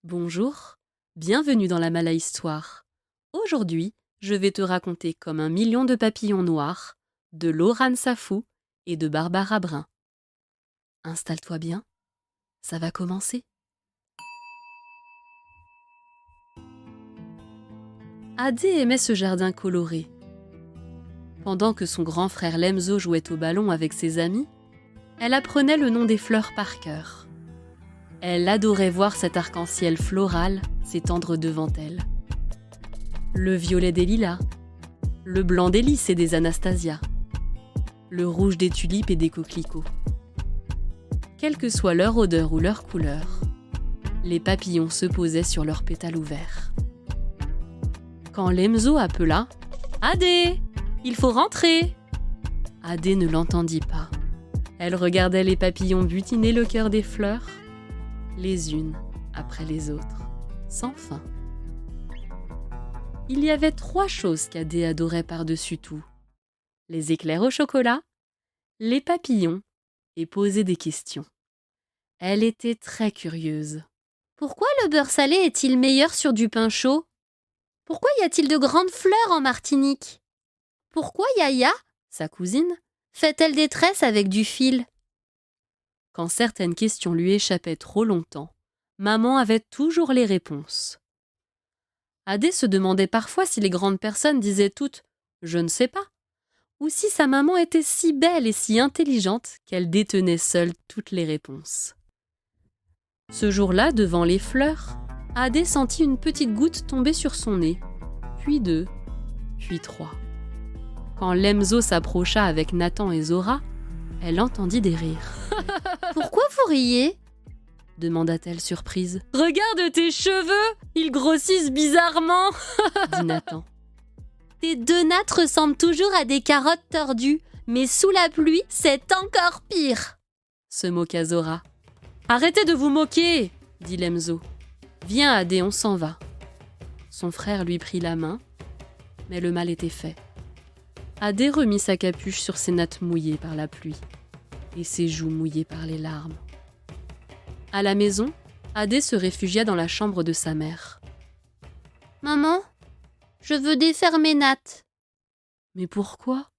Bonjour, bienvenue dans la Mala Histoire. Aujourd'hui, je vais te raconter comme 1 million de papillons noirs, de Laurane Safou et de Barbara Brun. Installe-toi bien, ça va commencer. Adé aimait ce jardin coloré. Pendant que son grand frère Lemzo jouait au ballon avec ses amis, elle apprenait le nom des fleurs par cœur. Elle adorait voir cet arc-en-ciel floral s'étendre devant elle. Le violet des lilas, le blanc des lys et des anastasias, le rouge des tulipes et des coquelicots. Quelle que soit leur odeur ou leur couleur, les papillons se posaient sur leurs pétales ouverts. Quand Lemzo appela « Adé, il faut rentrer !» Adé ne l'entendit pas. Elle regardait les papillons butiner le cœur des fleurs, les unes après les autres, sans fin. Il y avait 3 choses qu'Adé adorait par-dessus tout. Les éclairs au chocolat, les papillons et poser des questions. Elle était très curieuse. Pourquoi le beurre salé est-il meilleur sur du pain chaud ? Pourquoi y a-t-il de grandes fleurs en Martinique ? Pourquoi Yaya, sa cousine, fait-elle des tresses avec du fil ? Quand certaines questions lui échappaient trop longtemps, maman avait toujours les réponses. Adé se demandait parfois si les grandes personnes disaient toutes « je ne sais pas » ou si sa maman était si belle et si intelligente qu'elle détenait seule toutes les réponses. Ce jour-là, devant les fleurs, Adé sentit une petite goutte tomber sur son nez, puis 2, puis 3. Quand Lemzo s'approcha avec Nathan et Zora, elle entendit des rires. « Pourquoi vous riez ?» demanda-t-elle surprise. « Regarde tes cheveux, ils grossissent bizarrement !» dit Nathan. « Tes 2 nattes ressemblent toujours à des carottes tordues, mais sous la pluie, c'est encore pire !» se moqua Zora. « Arrêtez de vous moquer !» dit Lemzo. « Viens Adé, on s'en va. » Son frère lui prit la main, mais le mal était fait. Adé remit sa capuche sur ses nattes mouillées par la pluie et ses joues mouillées par les larmes. À la maison, Adé se réfugia dans la chambre de sa mère. « Maman, je veux défaire mes nattes. »« Mais pourquoi ?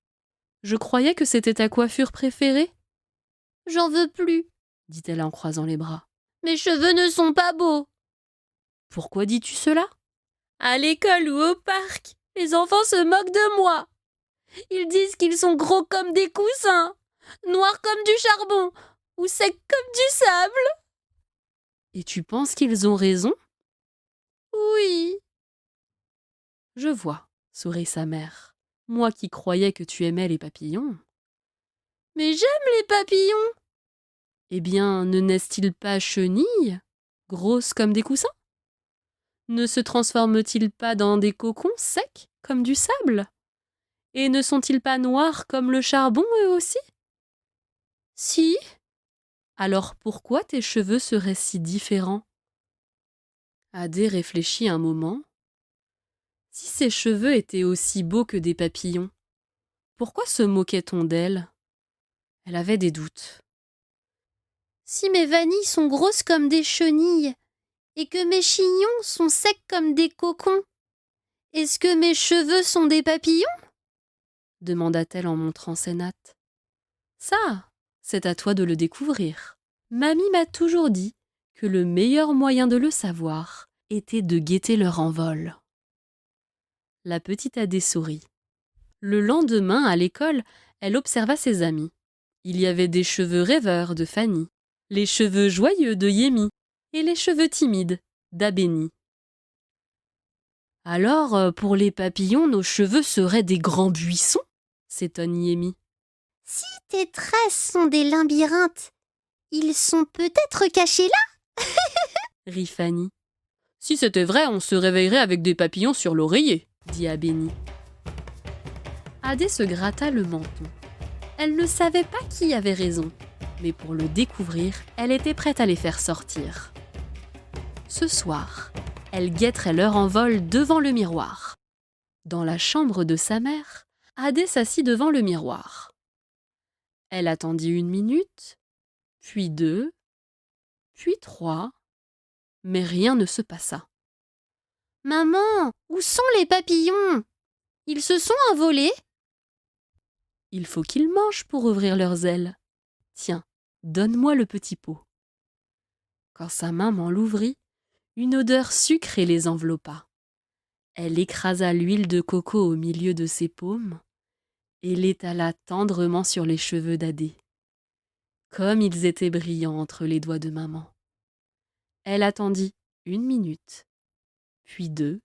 Je croyais que c'était ta coiffure préférée. »« J'en veux plus, » dit-elle en croisant les bras. « Mes cheveux ne sont pas beaux. »« Pourquoi dis-tu cela ? » ?»« À l'école ou au parc, les enfants se moquent de moi. Ils disent qu'ils sont gros comme des coussins, noirs comme du charbon ou secs comme du sable. » « Et tu penses qu'ils ont raison ? » ?»« Oui. »« Je vois, » sourit sa mère. « Moi qui croyais que tu aimais les papillons. »« Mais j'aime les papillons. »« Eh bien, ne naissent-ils pas chenilles, grosses comme des coussins ? Ne se transforment-ils pas dans des cocons secs comme du sable ? Et ne sont-ils pas noirs comme le charbon eux aussi ? » ?»« Si. » »« Alors pourquoi tes cheveux seraient si différents ? » Adé réfléchit un moment. Si ses cheveux étaient aussi beaux que des papillons, pourquoi se moquait-on d'elle ? Elle avait des doutes. Si mes vanilles sont grosses comme des chenilles et que mes chignons sont secs comme des cocons, est-ce que mes cheveux sont des papillons ? demanda-t-elle en montrant ses nattes. Ça, c'est à toi de le découvrir. Mamie m'a toujours dit que le meilleur moyen de le savoir était de guetter leur envol. La petite Adé sourit. Le lendemain, à l'école, elle observa ses amis. Il y avait des cheveux rêveurs de Fanny, les cheveux joyeux de Yémi et les cheveux timides d'Abéni. « Alors, pour les papillons, nos cheveux seraient des grands buissons ?» s'étonne Yémi. « Si tes tresses sont des labyrinthes, ils sont peut-être cachés là ?» rit Fanny. « Si c'était vrai, on se réveillerait avec des papillons sur l'oreiller » dit Abéni. Adé se gratta le menton. Elle ne savait pas qui avait raison, mais pour le découvrir, elle était prête à les faire sortir. Ce soir, elle guetterait leur envol devant le miroir. Dans la chambre de sa mère, Adé s'assit devant le miroir. Elle attendit 1 minute, puis 2, puis 3, mais rien ne se passa. « Maman, où sont les papillons? Ils se sont envolés ?» Il faut qu'ils mangent pour ouvrir leurs ailes. Tiens, donne-moi le petit pot. Quand sa maman l'ouvrit, une odeur sucrée les enveloppa. Elle écrasa l'huile de coco au milieu de ses paumes et l'étala tendrement sur les cheveux d'Adé. Comme ils étaient brillants entre les doigts de maman. Elle attendit 1 minute, puis 2,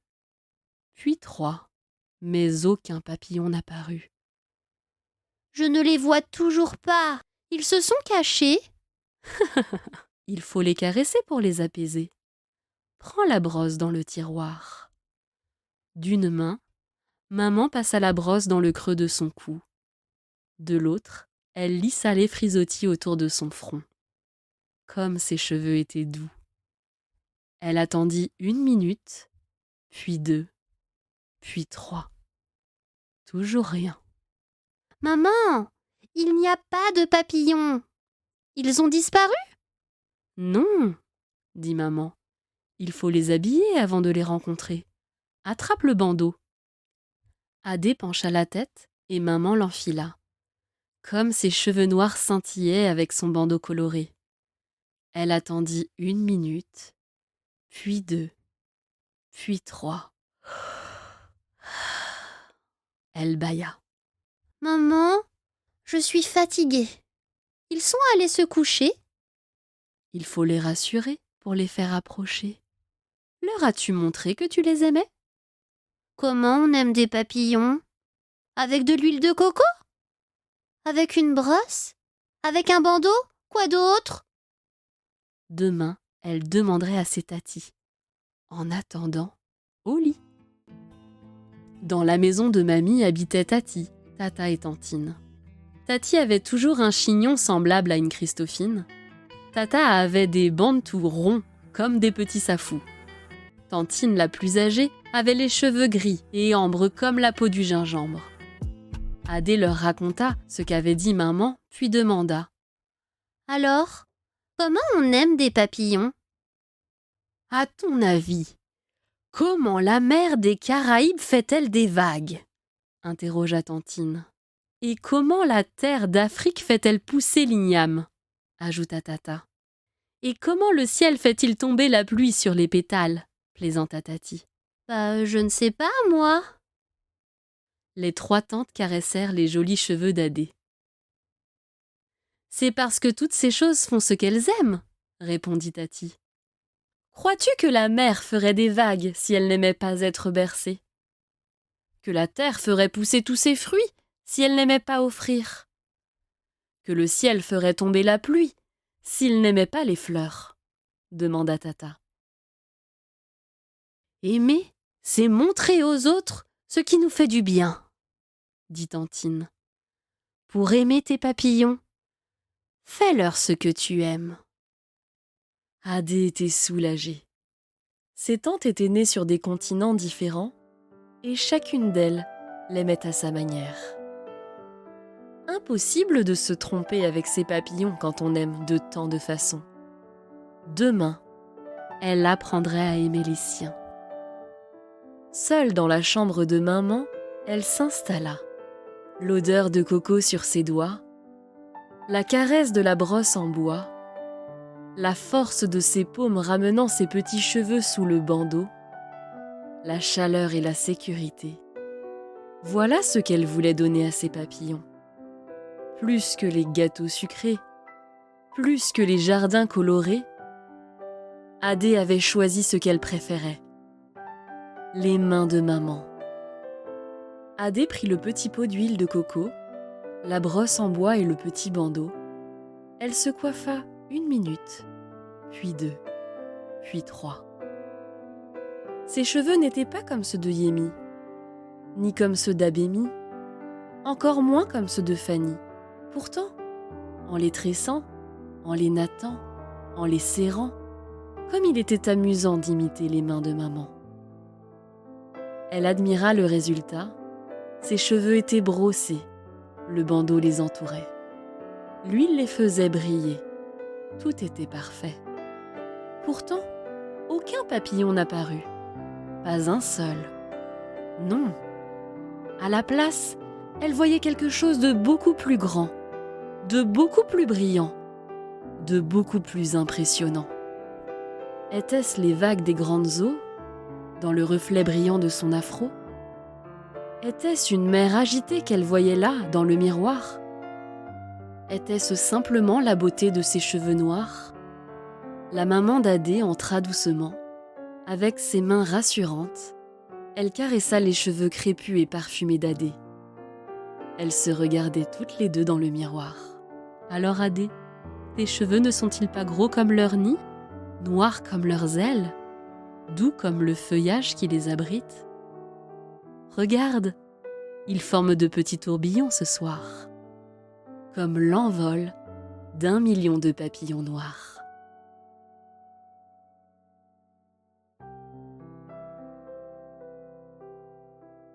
puis 3, mais aucun papillon n'apparut. « Je ne les vois toujours pas. Ils se sont cachés. » Il faut les caresser pour les apaiser. Prends la brosse dans le tiroir. D'une main, maman passa la brosse dans le creux de son cou. De l'autre, elle lissa les frisottis autour de son front. Comme ses cheveux étaient doux. Elle attendit 1 minute, puis 2, puis 3. Toujours rien. « Maman, il n'y a pas de papillons. Ils ont disparu ?» Non, dit maman. Il faut les habiller avant de les rencontrer. Attrape le bandeau. Adé pencha la tête et maman l'enfila. Comme ses cheveux noirs scintillaient avec son bandeau coloré. Elle attendit 1 minute, puis 2, puis 3. Elle bâilla. « Maman, je suis fatiguée. Ils sont allés se coucher ?» Il faut les rassurer pour les faire approcher. Leur as-tu montré que tu les aimais ? Comment on aime des papillons? Avec de l'huile de coco? Avec une brosse? Avec un bandeau? Quoi d'autre? Demain, elle demanderait à ses tatis. En attendant, au lit. Dans la maison de mamie habitaient Tati, Tata et Tantine. Tati avait toujours un chignon semblable à une Christophine. Tata avait des bantous ronds comme des petits safous. Tantine, la plus âgée, avait les cheveux gris et ambre comme la peau du gingembre. Adé leur raconta ce qu'avait dit maman, puis demanda. « Alors, comment on aime des papillons? » À ton avis, comment la mer des Caraïbes fait-elle des vagues ? Interrogea Tantine. Et comment la terre d'Afrique fait-elle pousser l'igname ? Ajouta Tata. Et comment le ciel fait-il tomber la pluie sur les pétales ? Plaisanta Tati. Je ne sais pas, moi. Les 3 tantes caressèrent les jolis cheveux d'Adé. C'est parce que toutes ces choses font ce qu'elles aiment, répondit Tati. Crois-tu que la mer ferait des vagues si elle n'aimait pas être bercée ? Que la terre ferait pousser tous ses fruits si elle n'aimait pas offrir ? Que le ciel ferait tomber la pluie s'il n'aimait pas les fleurs ? Demanda Tata. Aimer, c'est montrer aux autres ce qui nous fait du bien, dit Tantine. Pour aimer tes papillons, fais-leur ce que tu aimes. Adé était soulagée. Ses tantes étaient nées sur des continents différents et chacune d'elles l'aimait à sa manière. Impossible de se tromper avec ses papillons quand on aime de tant de façons. Demain, elle apprendrait à aimer les siens. Seule dans la chambre de maman, elle s'installa. L'odeur de coco sur ses doigts, la caresse de la brosse en bois, la force de ses paumes ramenant ses petits cheveux sous le bandeau, la chaleur et la sécurité. Voilà ce qu'elle voulait donner à ses papillons. Plus que les gâteaux sucrés, plus que les jardins colorés, Adé avait choisi ce qu'elle préférait. Les mains de maman. Adé prit le petit pot d'huile de coco, la brosse en bois et le petit bandeau. Elle se coiffa 1 minute, puis 2, puis 3. Ses cheveux n'étaient pas comme ceux de Yémi, ni comme ceux d'Abémi, encore moins comme ceux de Fanny. Pourtant, en les tressant, en les nattant, en les serrant, comme il était amusant d'imiter les mains de maman. Elle admira le résultat. Ses cheveux étaient brossés, le bandeau les entourait. L'huile les faisait briller. Tout était parfait. Pourtant, aucun papillon n'apparut. Pas un seul. Non. À la place, elle voyait quelque chose de beaucoup plus grand, de beaucoup plus brillant, de beaucoup plus impressionnant. Étaient-ce les vagues des grandes eaux, dans le reflet brillant de son afro? Était-ce une mer agitée qu'elle voyait là, dans le miroir? Était-ce simplement la beauté de ses cheveux noirs? La maman d'Adé entra doucement. Avec ses mains rassurantes, elle caressa les cheveux crépus et parfumés d'Adé. Elles se regardaient toutes les deux dans le miroir. Alors Adé, tes cheveux ne sont-ils pas gros comme leur nid, noirs comme leurs ailes, doux comme le feuillage qui les abrite? Regarde, ils forment de petits tourbillons ce soir, comme l'envol d'1 million de papillons noirs.